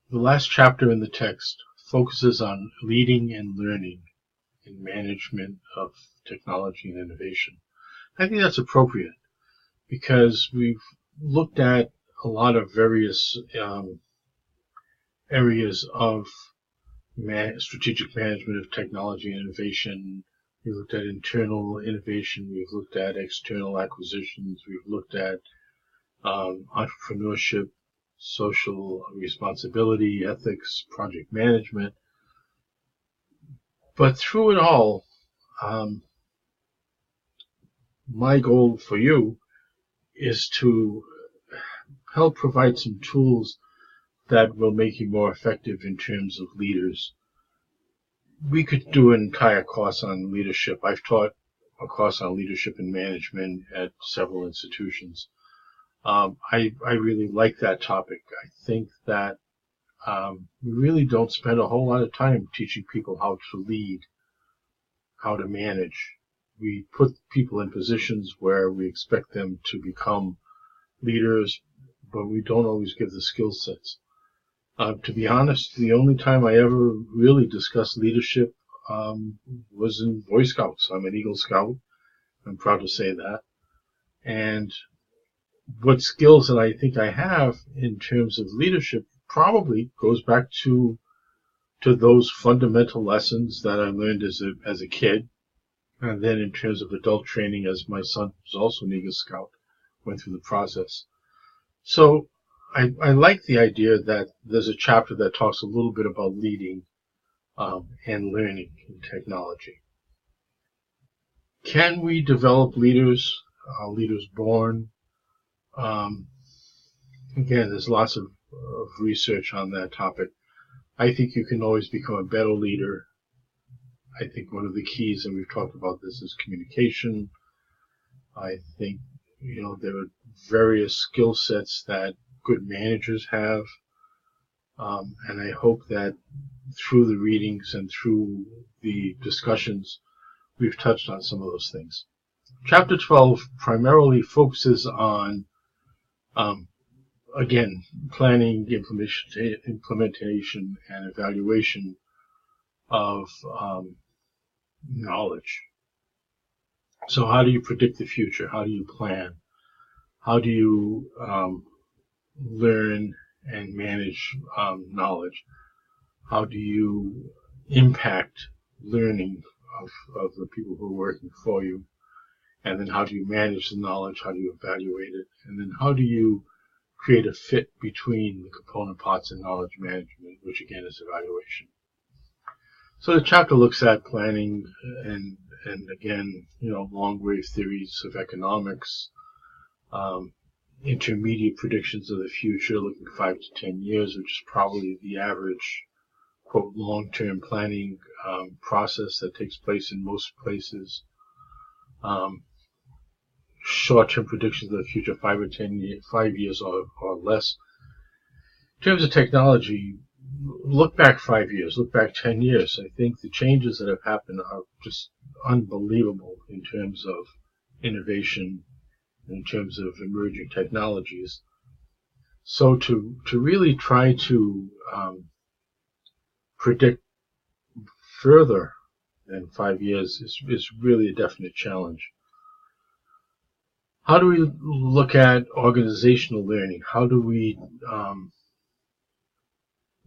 The last chapter in the text focuses on leading and learning in management of technology and innovation. I think that's appropriate because we've looked at a lot of various areas of strategic management of technology and innovation. We've looked at internal innovation. We've looked at external acquisitions. We've looked at entrepreneurship, social responsibility, ethics, project management. But through it all, my goal for you is to help provide some tools that will make you more effective in terms of leaders. We could do an entire course on leadership. I've taught a course on leadership and management at several institutions. I really like that topic. I think that we really don't spend a whole lot of time teaching people how to lead, how to manage. We put people in positions where we expect them to become leaders, but we don't always give the skill sets. To be honest, the only time I ever really discussed leadership was in Boy Scouts. I'm an Eagle Scout. I'm proud to say that. And what skills that I think I have in terms of leadership probably goes back to those fundamental lessons that I learned as a kid, and then in terms of adult training, as my son was also an Eagle Scout, went through the process. So I like the idea that there's a chapter that talks a little bit about leading and learning in technology. Can we develop leaders? Leaders born? Again, there's lots of research on that topic. I think you can always become a better leader. I think one of the keys, and we've talked about this, is communication. I think, there are various skill sets that good managers have. And I hope that through the readings and through the discussions, we've touched on some of those things. Chapter 12 primarily focuses on, again, planning, implementation, and evaluation of knowledge. So how do you predict the future? How do you plan? How do you learn and manage knowledge? How do you impact learning of the people who are working for you? And then how do you manage the knowledge? How do you evaluate it? And then how do you create a fit between the component parts in knowledge management, which again is evaluation. So the chapter looks at planning and again, long wave theories of economics, intermediate predictions of the future, looking 5 to 10 years, which is probably the average, quote, long-term planning process that takes place in most places. Short-term predictions of the future, 5 or 10 years, 5 years or less. In terms of technology, look back 5 years, look back 10 years. I think the changes that have happened are just unbelievable in terms of innovation, in terms of emerging technologies. So to really try to predict further than 5 years is really a definite challenge. How do we look at organizational learning? How do we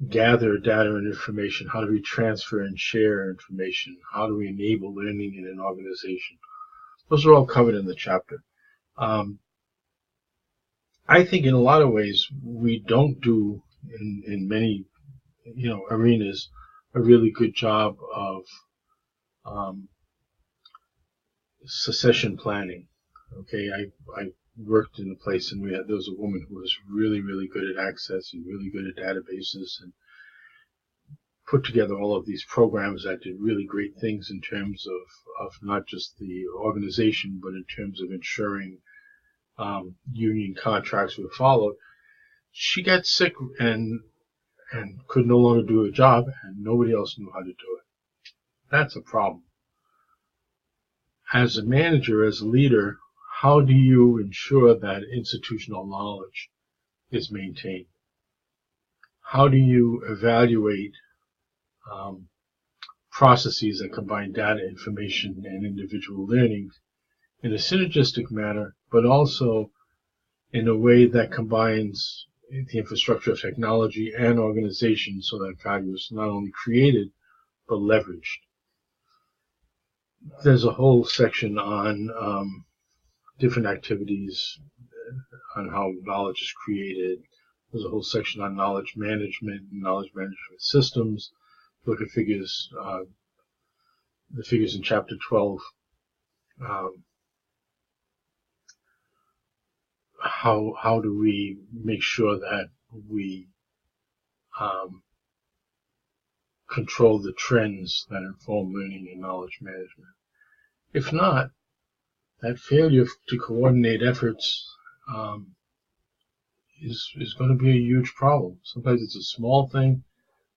gather data and information? How do we transfer and share information? How do we enable learning in an organization? Those are all covered in the chapter. I think in a lot of ways we don't do in many arenas a really good job of succession planning. Okay, I worked in a place and there was a woman who was really, really good at access and really good at databases and put together all of these programs that did really great things in terms of not just the organization, but in terms of ensuring union contracts were followed. She got sick and could no longer do her job, and nobody else knew how to do it. That's a problem. As a manager, as a leader, how do you ensure that institutional knowledge is maintained? how do you evaluate processes that combine data, information, and individual learning in a synergistic manner, but also in a way that combines the infrastructure of technology and organization so that value is not only created, but leveraged. There's a whole section on different activities, on how knowledge is created. There's a whole section on knowledge management and knowledge management systems. Look at figures, the figures in chapter 12. How do we make sure that we control the trends that inform learning and knowledge management? If not, that failure to coordinate efforts is going to be a huge problem. Sometimes it's a small thing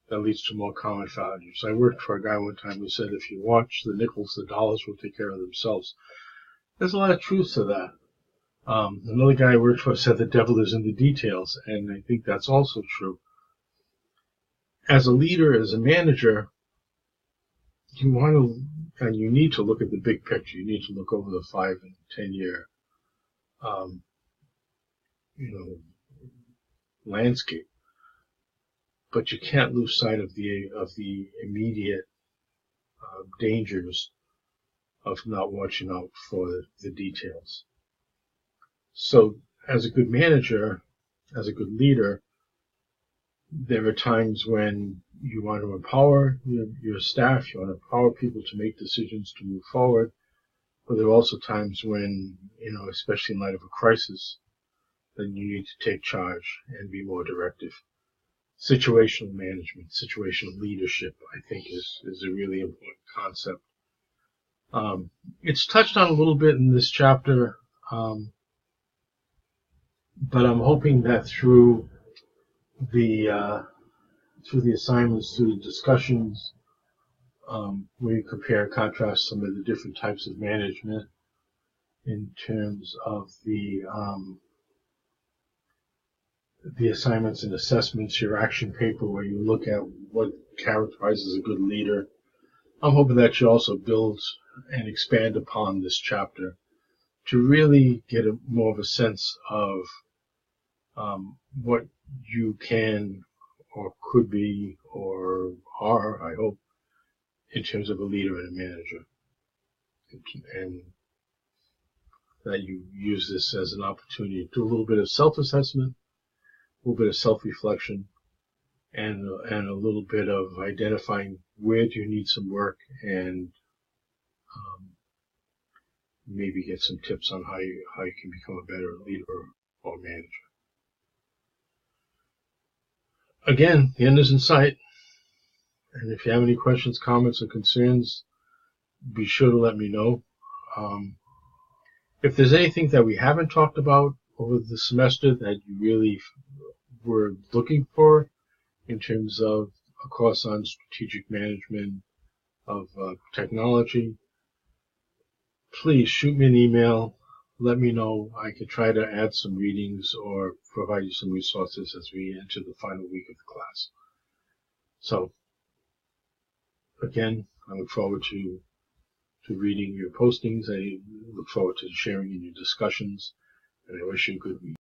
that leads to more common values. I worked for a guy one time who said, if you watch the nickels, the dollars will take care of themselves. There's a lot of truth to that. Another guy I worked for said the devil is in the details, and I think that's also true. As a leader, as a manager, you want to, and you need to look at the big picture. You need to look over the 5 and 10 year, landscape. But you can't lose sight of the immediate dangers of not watching out for the details. So, as a good manager, as a good leader, there are times when you want to empower your staff, you want to empower people to make decisions to move forward, but there are also times when, especially in light of a crisis, then you need to take charge and be more directive. Situational management, situational leadership, I think, is a really important concept. It's touched on a little bit in this chapter, but I'm hoping that through the assignments, through the discussions, we compare and contrast some of the different types of management in terms of the assignments and assessments, your action paper where you look at what characterizes a good leader. I'm hoping that you also build and expand upon this chapter to really get more of a sense of what you can or could be or are, I hope, in terms of a leader and a manager. And that you use this as an opportunity to do a little bit of self-assessment, a little bit of self-reflection, and a little bit of identifying where do you need some work, and maybe get some tips on how you can become a better leader or manager. Again, the end is in sight, and if you have any questions, comments, or concerns, be sure to let me know. If there's anything that we haven't talked about over the semester that you really were looking for in terms of a course on strategic management of technology, please shoot me an email. Let me know. I could try to add some readings or provide you some resources as we enter the final week of the class. So, again, I look forward to reading your postings. I look forward to sharing in your discussions, and I wish you a good week.